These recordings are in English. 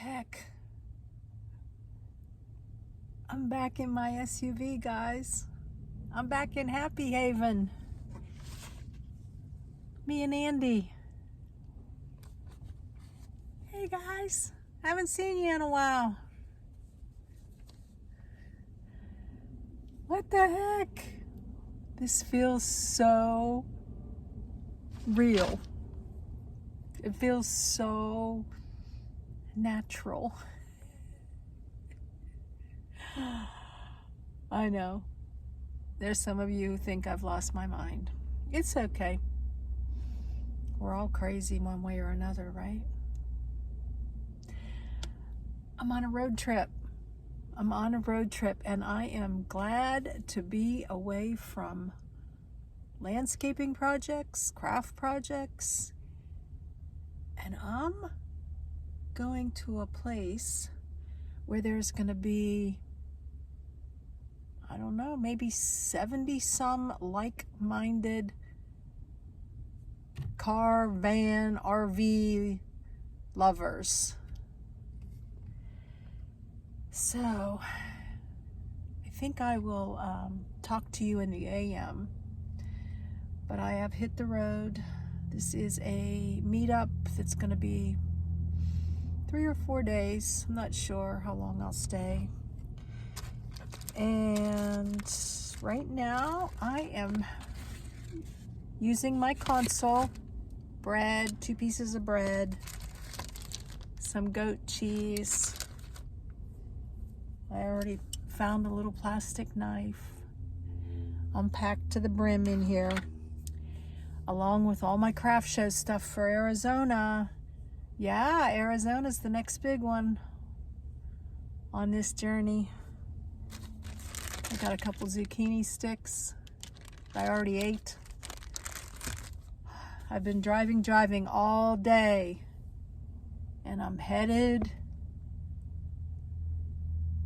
heck? I'm back in my SUV, guys. I'm back in Happy Haven. Me and Andy. Hey guys, haven't seen you in a while. What the heck? This feels so real. It feels so natural. I know. There's some of you who think I've lost my mind. It's okay. We're all crazy one way or another, right? I'm on a road trip. And I am glad to be away from landscaping projects, craft projects, and I'm going to a place where there's going to be, I don't know, maybe 70 some like-minded car, van, RV lovers. So I think I will talk to you in the AM, but I have hit the road. This is a meetup that's going to be 3 or 4 days. I'm not sure how long I'll stay. And right now I am using my console, bread, 2 pieces of bread, some goat cheese. I already found a little plastic knife. I'm packed to the brim in here, along with all my craft show stuff for Arizona. Yeah, Arizona's the next big one on this journey. I got a couple zucchini sticks I already ate. I've been driving all day, and I'm headed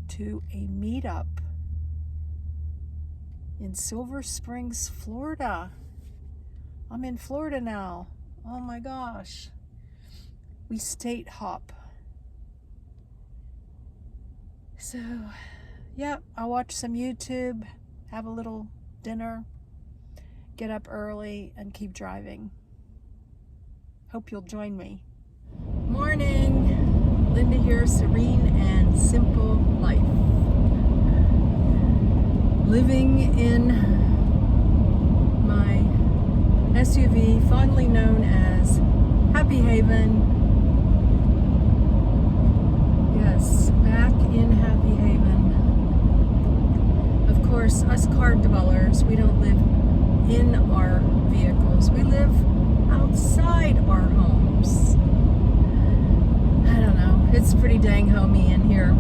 to a meetup in Silver Springs, Florida. I'm in Florida now. Oh my gosh. We state hop. So, yeah, I'll watch some YouTube, have a little dinner, get up early, and keep driving. Hope you'll join me. Morning. Linda here, Serene and Simple Life. Living in my SUV, fondly known as Happy Haven. Yes, back in Happy Haven. Of course, us car dwellers, we don't live in our vehicles. We live outside our homes. I don't know. It's pretty dang homey in here.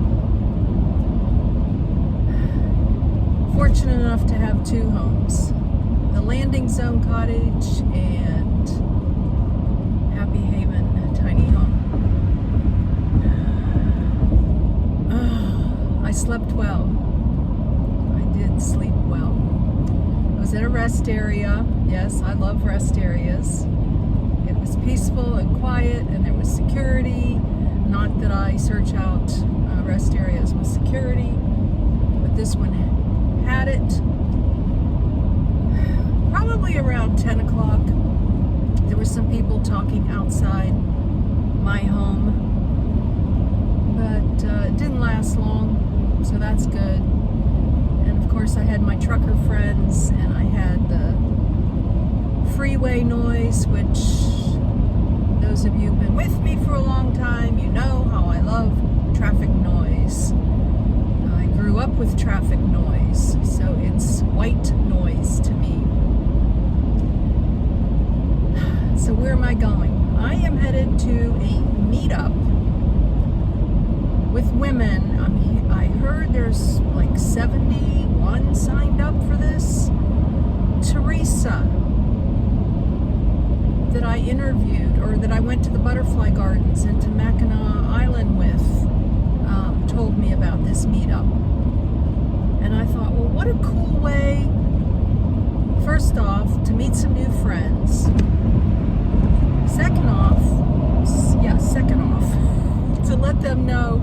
Fortunate enough to have 2 homes. The Landing Zone Cottage and Happy Haven Tiny Home. I slept well. I did sleep well. I was at a rest area. Yes, I love rest areas. It was peaceful and quiet, and there was security. Not that I search out rest areas with security, but this one had it. Probably around 10 o'clock, there were some people talking outside my home, but it didn't last long, so that's good. And of course I had my trucker friends, and I had the freeway noise, which those of you who've been with me for a long time, you know how I love traffic noise. I grew up with traffic noise, so it's white noise to me. So where am I going? I am headed to a meetup with women. I heard there's like 71 signed up for this. Teresa, that I interviewed, or that I went to the butterfly gardens and to Mackinac Island with, told me about this meetup. And I thought, well, what a cool way, first off, to meet some new friends. Second off, to let them know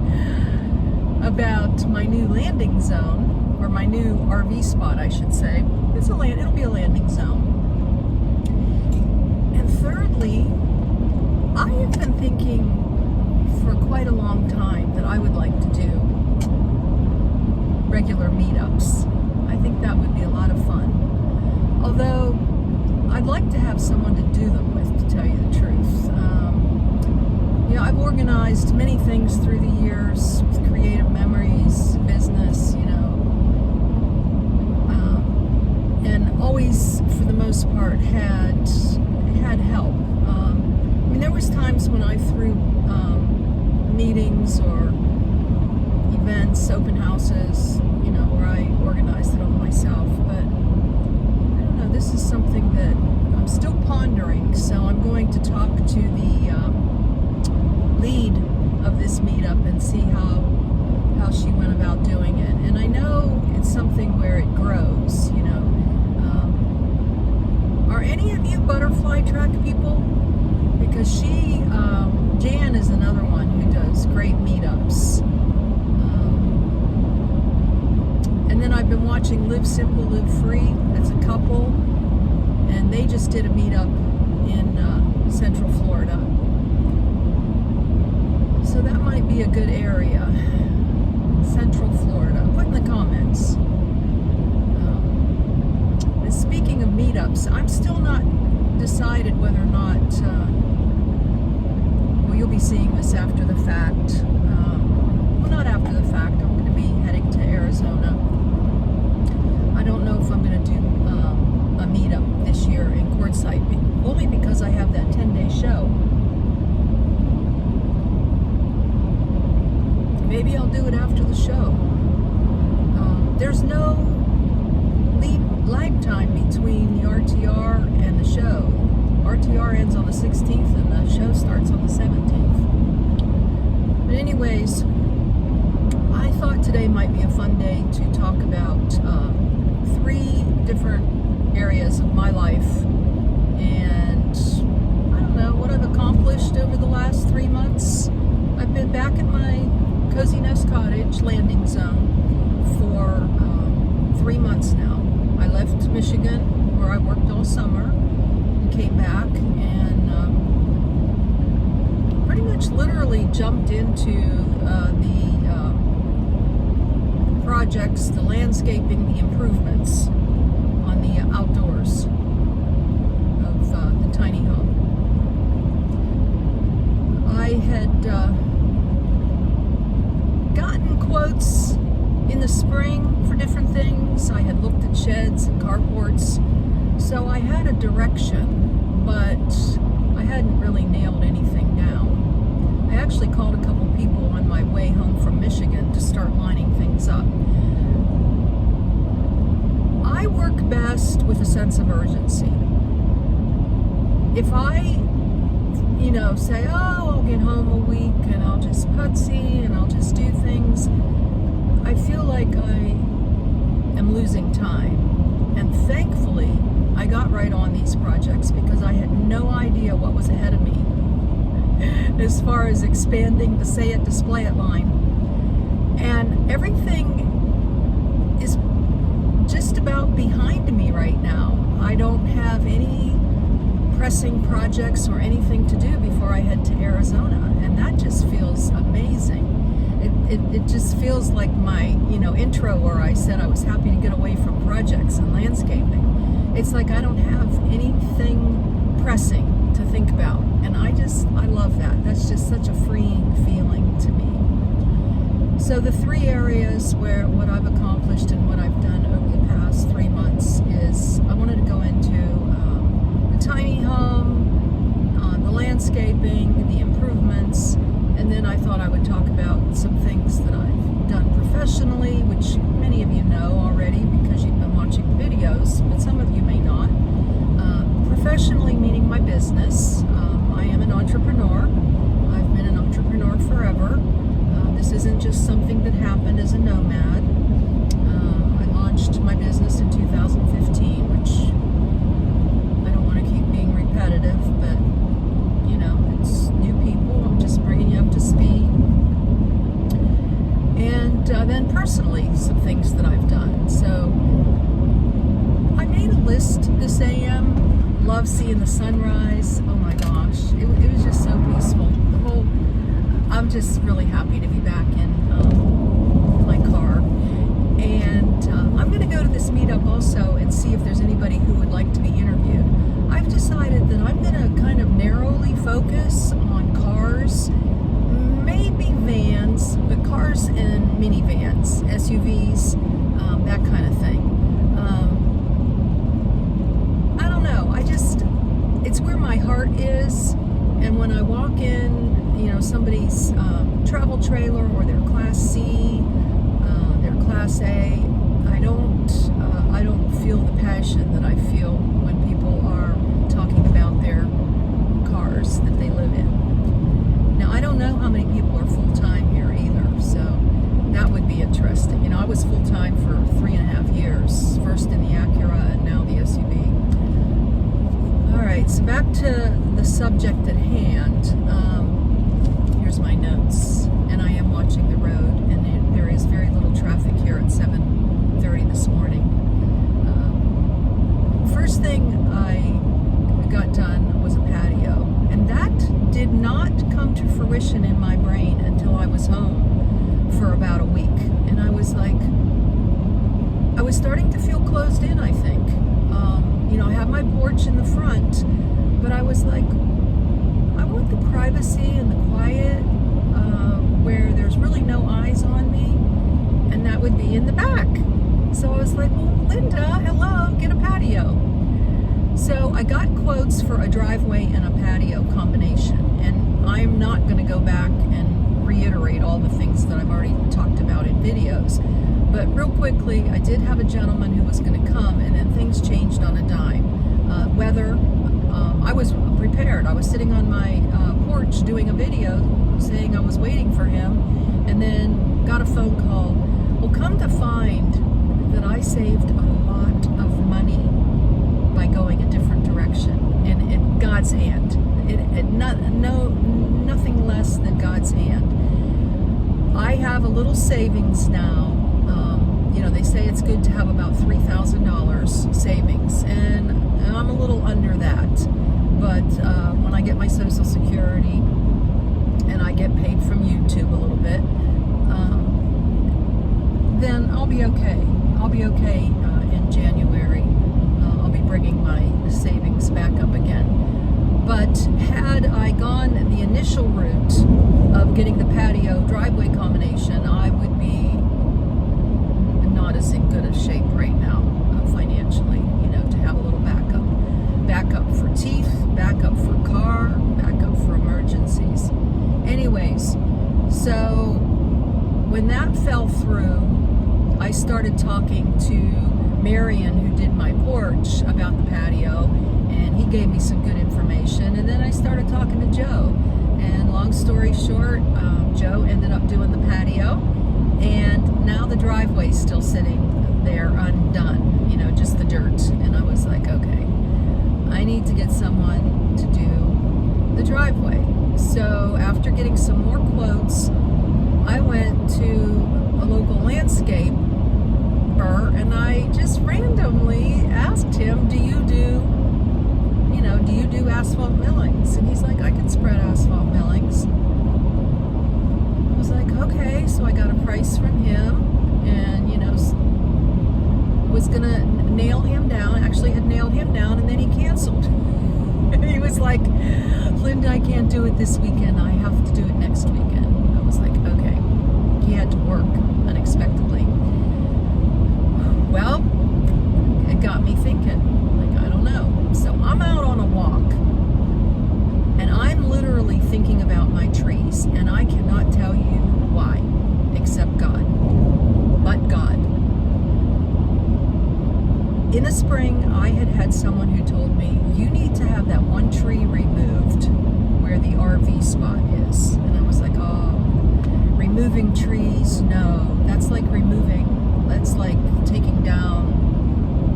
about my new landing zone, or my new RV spot, I should say. It'll be a landing zone. And thirdly, I have been thinking for quite a long time that I would like to do regular meetups. I think that would be a lot of fun. Although, I'd like to have someone to do them with, to tell you the truth. I've organized many things through the years with Creative Memories, business, and always, for the most part, had help. There was times when I threw meetings or events, open houses, where I organized it all myself. But I don't know, this is something that I'm still pondering, so I'm going to talk to the lead of this meetup and see how she went about doing it. And I know it's something where it grows, Are any of you butterfly track people? Because Jan is another one who does great meetups. And then I've been watching Live Simple, Live Free. That's a couple. And they just did a meetup in Central Florida. So that might be a good area. Central Florida. Put in the comments. And speaking of meetups, I'm still not decided whether or not, you'll be seeing this after the fact. Well, not after the fact. I'm going to be heading to Arizona. I don't know if I'm going to do a meetup this year in Quartzsite, only because I have that 10-day show. Maybe I'll do it after the show. There's no lag time between the RTR and the show. RTR ends on the 16th and the show starts on the 17th. But anyways, I thought today might be a fun day to talk about 3 different areas of my life, and I don't know what I've accomplished over the last 3 months. I've been back at my Cozy Nest Cottage landing zone for 3 months now. I left Michigan, where I worked all summer, and came back and pretty much literally jumped into the projects, the landscaping, the improvements on the outdoors of the tiny home. I had gotten quotes in the spring for different things. I had looked at sheds and carports, so I had a direction, but I hadn't really nailed anything down. I actually called a couple people on my way home from Michigan to start lining things up. I work best with a sense of urgency. If I say, I'll get home a week and I'll just putsy and I'll just do things, I feel like I am losing time. And thankfully, I got right on these projects because I had no idea what was ahead of me as far as expanding the Say It, Display It line. And everything is just about behind me right now. I don't have any pressing projects or anything to do before I head to Arizona, and that just feels amazing. It just feels like my intro where I said I was happy to get away from projects and landscaping. It's like I don't have anything pressing to think about, and I love that. That's just such a freeing feeling to me. So the 3 areas where what I've accomplished and what I've done over the past 3 months is I wanted to go into the tiny home, the landscaping, the improvements, and then I thought I would talk about some things that I've done professionally, which many of you know already because you've been watching the videos, but some of you may not. Professionally meaning my business. I am an entrepreneur. I've been an entrepreneur forever. This isn't just something that happened as a nomad. I launched my business in 2015, which I don't want to keep being repetitive, but it's new people. I'm just bringing you up to speed. personally, some things that I've done. So I made a list this AM. Love seeing the sunrise. Oh my gosh, it was just so peaceful. I'm just really happy to be back in my car. And I'm going to go to this meetup also and see if there's anybody who would like to be interviewed. I've decided that I'm going to kind of narrowly focus on cars, maybe vans, but cars and minivans, SUVs, that kind of thing. I don't know. It's where my heart is. And when I walk in, somebody's travel trailer or their Class C, their Class A, I don't feel the passion that I feel when people are talking about their cars that they live in. Now, I don't know how many people are full-time here either, so that would be interesting. I was full-time for 3.5 years, first in the Acura and now the SUV. All right, so back to the subject at hand. Here's my notes, and I am watching the road, and there is very little traffic here at 7:30 this morning. First thing I got done was a patio, and that did not come to fruition in my brain until I was home for about a week, and I was starting to feel closed in, I think. I have my porch in the front, but I was like, I want the privacy and the quiet where there's really no eyes on me, and that would be in the back. So I was like, well, Linda, hello, get a patio. So I got quotes for a driveway and a patio combination, and I'm not going to go back and reiterate all the things that I've already talked about in videos. But real quickly, I did have a gentleman who was going to come, and then things changed on a dime. Weather, I was prepared. I was sitting on my porch doing a video saying I was waiting for him, and then got a phone call. Well, come to find that I saved a lot of money by going a different direction, and in God's hand. Nothing less than God's hand. I have a little savings now. They say it's good to have about $3,000 savings, and I'm a little under that. But when I get my Social Security and I get paid from YouTube a little bit, then I'll be okay. I'll be okay in January. I'll be bringing my savings back up again. But had I gone the initial route of getting the patio driveway combination, I would be not as in good a shape right now financially, to have a little backup for teeth, backup for car, backup for emergencies. Anyways, so when that fell through, I started talking to Marion, who did my porch, about the patio, and he gave me some good information. And then I started talking to Joe, and long story short, Joe ended up doing the patio, and now the driveway's still sitting there undone, just the dirt. And I was like, okay, I need to get someone to do the driveway. So after getting some more quotes, I went to a local landscaper, and I just randomly asked him, do you do asphalt millings? And he's like, I can spread asphalt millings. I was like, okay. So I got a price from him, and was gonna nail him down. Actually had nailed him down, and then he canceled. He was like, Linda, I can't do it this weekend. I have to do it next weekend. I was like, okay. He had to work unexpectedly. Well, it got me thinking, I don't know. So I'm out on a walk, and I'm literally thinking about my trees, and I cannot tell you why, except God. But God. In the spring, I had someone who told me, you need to have that one tree removed where the RV spot is. And I was like, oh, removing trees? No. That's like taking down,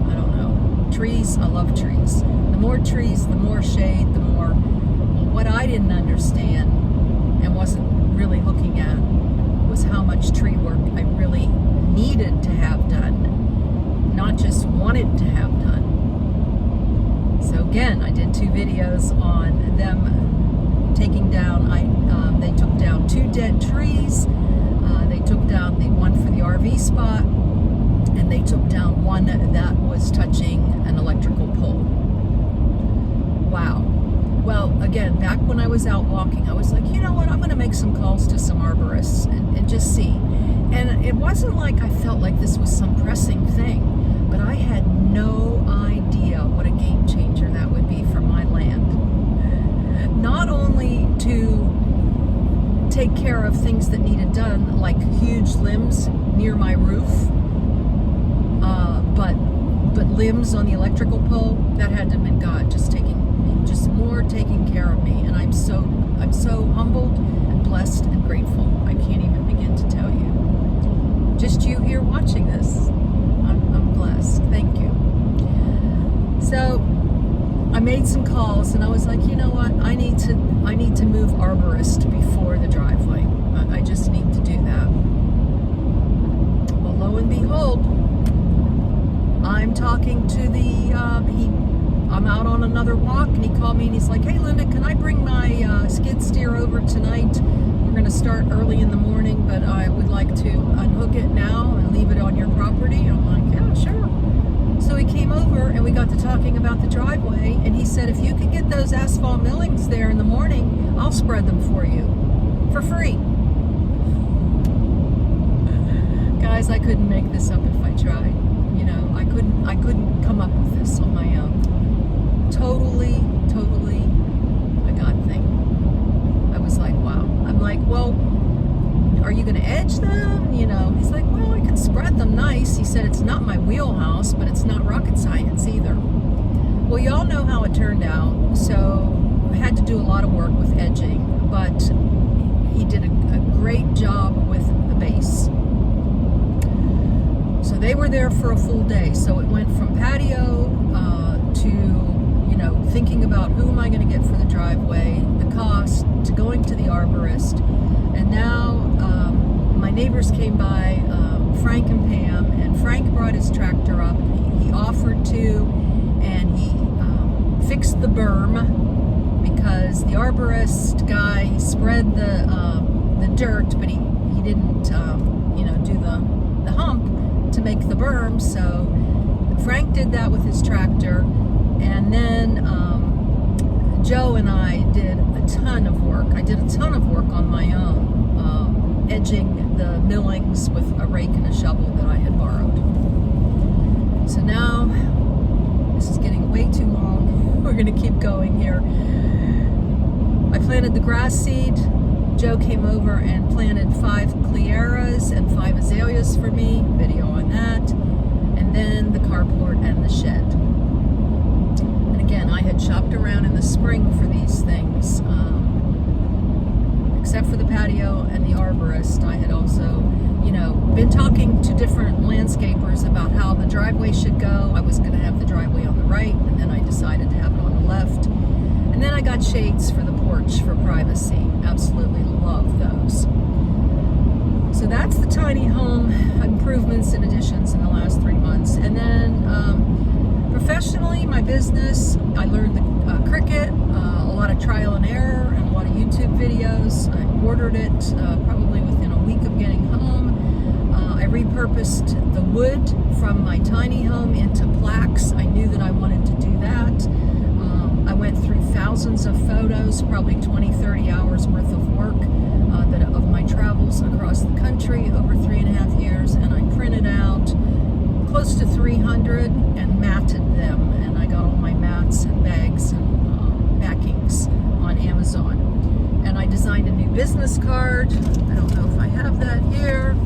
I don't know, trees. I love trees. The more trees, the more shade, the more. What I didn't understand and wasn't really looking at was how much tree work I really needed to have done, not just wanted to have done. So again, I did 2 videos on them taking down, they took down 2 dead trees. They took down the one for the RV spot, and they took down one that was touching an electrical pole. Wow. Well, again, back when I was out walking, I was like, you know what, I'm going to make some calls to some arborists and just see. And it wasn't like I felt like this was some pressing thing, but I had no idea what a game changer that would be for my land. Not only to take care of things that needed done, like huge limbs near my roof, but limbs on the electrical pole, that had to have been God just taking care of me. And I'm so humbled and blessed and grateful. I can't even begin to tell you. Just you here watching this, I'm blessed. Thank you. So I made some calls, and I was like, you know what? I need to move arborist before the driveway. I just need to do that. Well, lo and behold, I'm talking to I'm out on another walk, and he called me and he's like, hey Linda, can I bring my skid steer over tonight? We're going to start early in the morning, but I would like to unhook it now and leave it on your property. I'm like, yeah, sure. So he came over and we got to talking about the driveway, and he said, if you could get those asphalt millings there in the morning, I'll spread them for you for free. Guys, I couldn't make this up if I tried. You know, I couldn't come up with this on my own. Totally a God thing. I was like, wow. I'm like, well, are you going to edge them? You know, he's like, well, I can spread them nice. He said, it's not my wheelhouse, but it's not rocket science either. Well, y'all know how it turned out. So I had to do a lot of work with edging, but he did a great job with the base. So they were there for a full day. So it went from patio to, you know, thinking about who am I going to get for the driveway, the cost, to going to the arborist. And now my neighbors came by, Frank and Pam, and Frank brought his tractor up. He offered to, and he fixed the berm, because the arborist guy spread the dirt, but he didn't, you know, do the hump to make the berm. So Frank did that with his tractor, and then Joe and I did a ton of work. I did a ton of work on my own, edging the millings with a rake and a shovel that I had borrowed. So now, this is getting way too long. We're going to keep going here. I planted the grass seed. Joe came over and planted 5 clearas and 5 azaleas for me. Video on that. And then the carport and the shed. And again, I had shopped around in the spring for these things. Except for the patio and the arborist, I had also, you know, been talking to different landscapers about how the driveway should go. I was going to have the driveway on the right, and then I decided to have it on the left. And then I got shades for the porch for privacy. Absolutely love those. So that's the tiny home improvements and additions in the last 3 months. And then professionally, my business, I learned the Cricut, a lot of trial and error, and a lot of YouTube videos. I ordered it probably within a week of getting home. I repurposed the wood from my tiny home into plaques. I knew that I wanted to do that. I went through thousands of photos, probably 20, 30 hours worth of work of my travels across the country over 3.5 years, and I printed out close to 300 and matted them, and I got all my mats and bags and backings on Amazon. And I designed a new business card. I don't know if I have that here.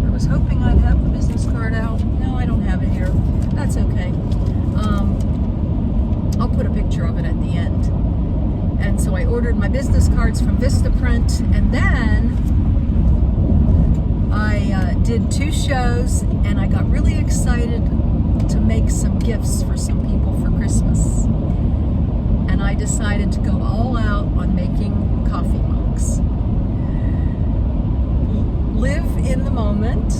I was hoping I'd have the business card out. No, I don't have it here. That's okay. I'll put a picture of it at the end. And so I ordered my business cards from Vistaprint, and then I did 2 shows, and I got really excited to make some gifts for some people for Christmas. And I decided to go all out on making coffee mugs. Live in the moment,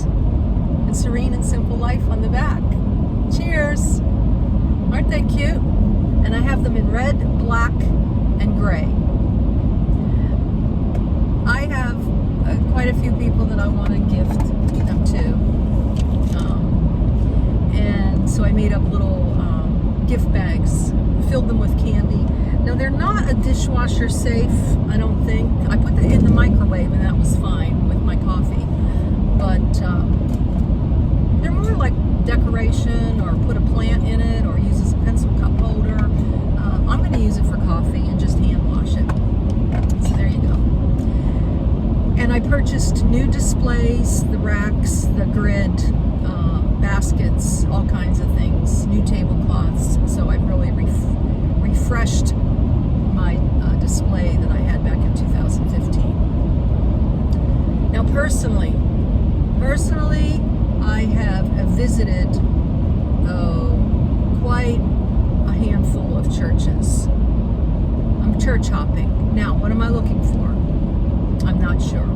and Serene and Simple Life on the back. Cheers! Aren't they cute? And I have them in red, black, and gray. I have quite a few people that I want to gift them to. And so I made up little gift bags, filled them with candy. Now they're not a dishwasher safe, I don't think. I put it in the microwave and that was fine with my coffee. But they're more like decoration, or put a plant in it, or use as a pencil cup holder. I'm going to use it for coffee and just hand wash it. So there you go. And I purchased new displays, the racks, the grid, baskets, all kinds of things, new tablecloths. So I've really refreshed my display that I had back in 2015. Now personally, I have visited quite a handful of churches. I'm church hopping. Now, what am I looking for? I'm not sure.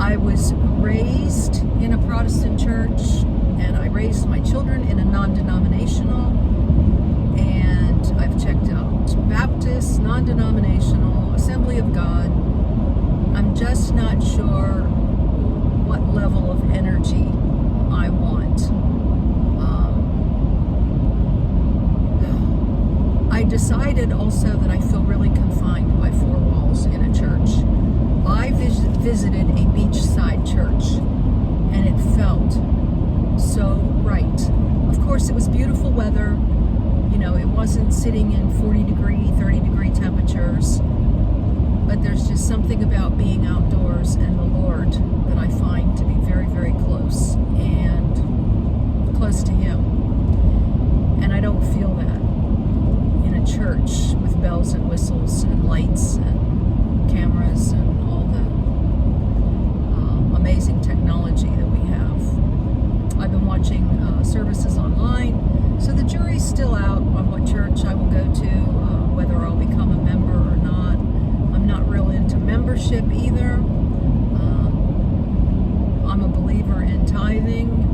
I was raised in a Protestant church, and I raised my children in a non-denominational, and I've checked out Baptist, non-denominational, Assembly of God. I'm just not sure what level of energy I want. I decided also that I feel really confined by four walls in a church. I visited a beachside church, and it felt so right. Of course, it was beautiful weather. You know, it wasn't sitting in 40-degree, 30-degree temperatures. But there's just something about being outdoors and the Lord that I find to be very, very close, and close to Him. And I don't feel that in a church with bells and whistles and lights and cameras and all the amazing technology that we have. I've been watching services online, so the jury's still out on what church I will go to, whether I'll become a member or not. I'm not real into membership either. I'm a believer in tithing.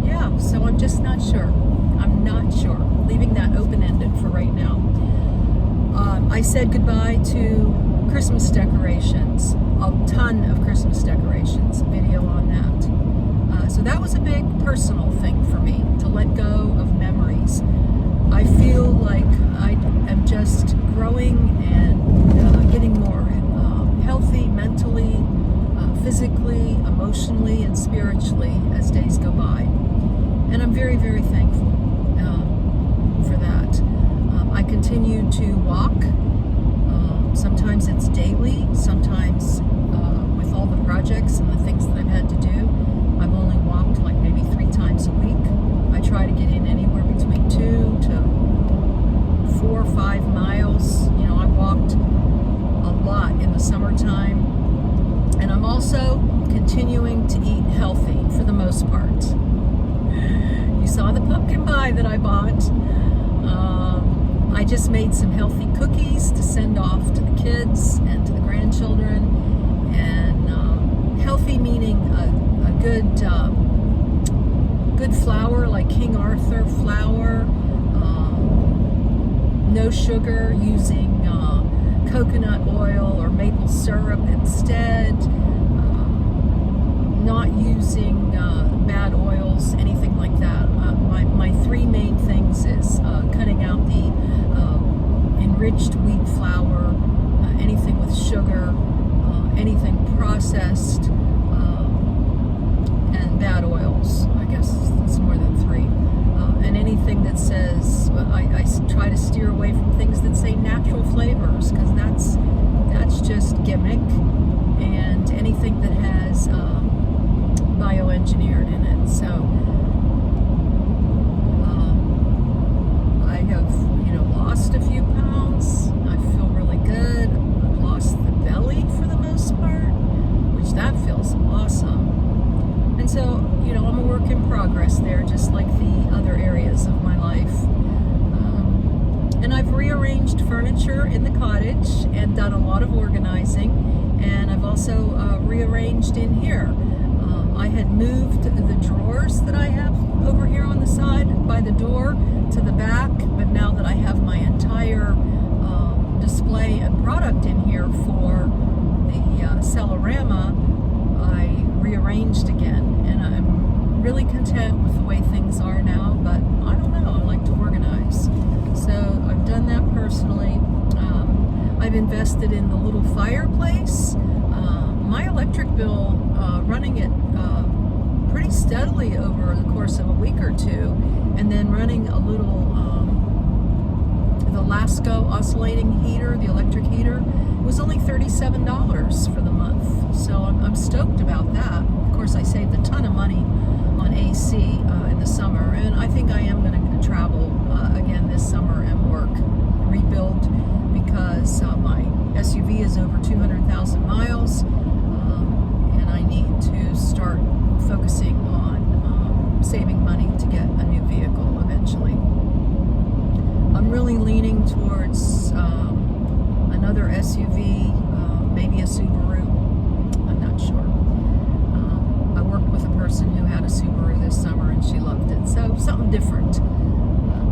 Yeah, so I'm just not sure. I'm not sure. Leaving that open-ended for right now. I said goodbye to Christmas decorations, a ton of Christmas decorations, a video on that. So that was a big personal thing for me, to let go of memories. I feel like I am just growing and getting more healthy mentally, physically, emotionally, and spiritually as days go by. And I'm very, very thankful for that. I continue to walk. Sometimes it's daily, sometimes with all the projects and the things that I've had to do, I've only walked like maybe 3 times a week. I try to get in anywhere between 2 to 4 or 5 miles. You know, I walked a lot in the summertime. And I'm also continuing to eat healthy for the most part. You saw the pumpkin pie that I bought. I just made some healthy cookies to send off to the kids and to the grandchildren. And healthy meaning a good flour, like King Arthur flour. No sugar, using coconut oil or maple syrup instead. Not using bad oils, anything like that. My 3 main things is cutting out the enriched wheat flour, anything with sugar, anything processed, and bad oils. I guess it's more than 3. And anything that says, I try to steer away from things that say natural flavors, because that's just gimmick, and anything that has bioengineered in it. So I have, lost a few pounds. I feel really good. I've lost the belly for the most part, which that feels awesome. And so, I'm a work in progress there, just like the other areas of my life. And I've rearranged furniture in the cottage and done a lot of organizing. And I've also rearranged in here. I had moved the drawers that I have over here on the side by the door to the back, but now that I have my entire display and product in here for the Celerama, I rearranged again, and I'm really content with the way things are now, but I don't know, I like to organize. So I've done that personally. I've invested in the little fireplace. My electric bill, running it pretty steadily over the course of a week or two, and then running a little the Lasco oscillating heater, the electric heater, was only $37 for the month. So I'm stoked about that. Of course, I saved a ton of money on AC in the summer, and I think I am going to travel again this summer and work, rebuild, because my SUV is over 200,000 miles, and I need to start focusing on saving money to get a new vehicle eventually. I'm really leaning towards another SUV, maybe a Subaru. I'm not sure. I worked with a person who had a Subaru this summer and she loved it. So something different.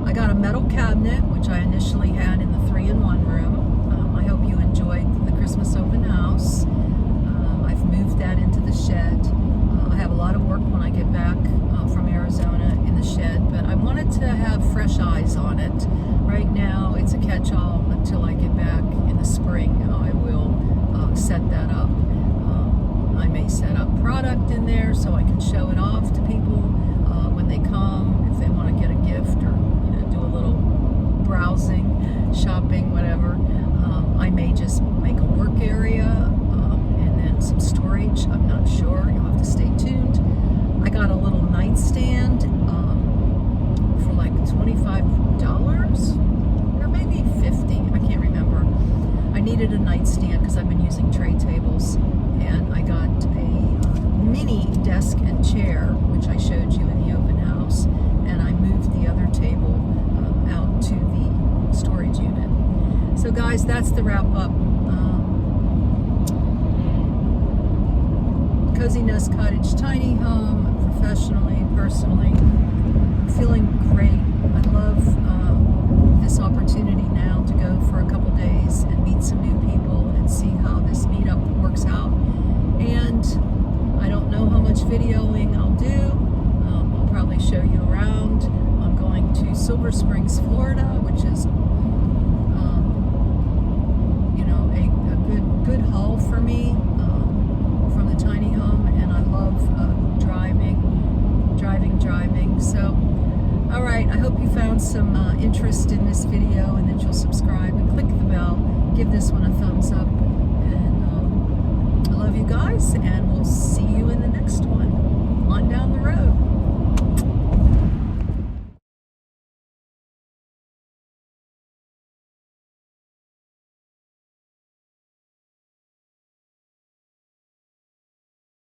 I got a metal cabinet, which I initially had in the 3-in-1 room. I hope you enjoyed the Christmas open house. I've moved that into the shed. I have a lot of work when I get back from Arizona in the shed, but I wanted to have fresh eyes on it. Right now, it's a catch-all until I get back in the spring. I will set that up. I may set up product in there so I can show it off to people when they come, if they want to get a gift or do a little browsing, shopping, whatever. I may just make a work area and then some storage. I'm not sure. You'll have to stay tuned. I got a little nightstand for like $25 or maybe $50. I can't remember. I needed a nightstand because I've been using tray tables, and I got a mini desk and chair, which I showed you in the open house, and I moved the other table out to the storage unit. So guys, that's the wrap up. Cozy Nest Cottage tiny home, professionally, personally. I'm feeling great. I love this opportunity now to go for a couple days and meet some new people and see how this meetup works out. And I don't know how much videoing I'll do. I'll probably show you around. I'm going to Silver Springs, Florida, which is a good haul for me from the tiny home, and I love driving. So, all right, I hope you found some interest in this video, and that you'll subscribe and click the bell. Give this one a thumbs up, and I love you guys, and we'll see you in the next one on down the road.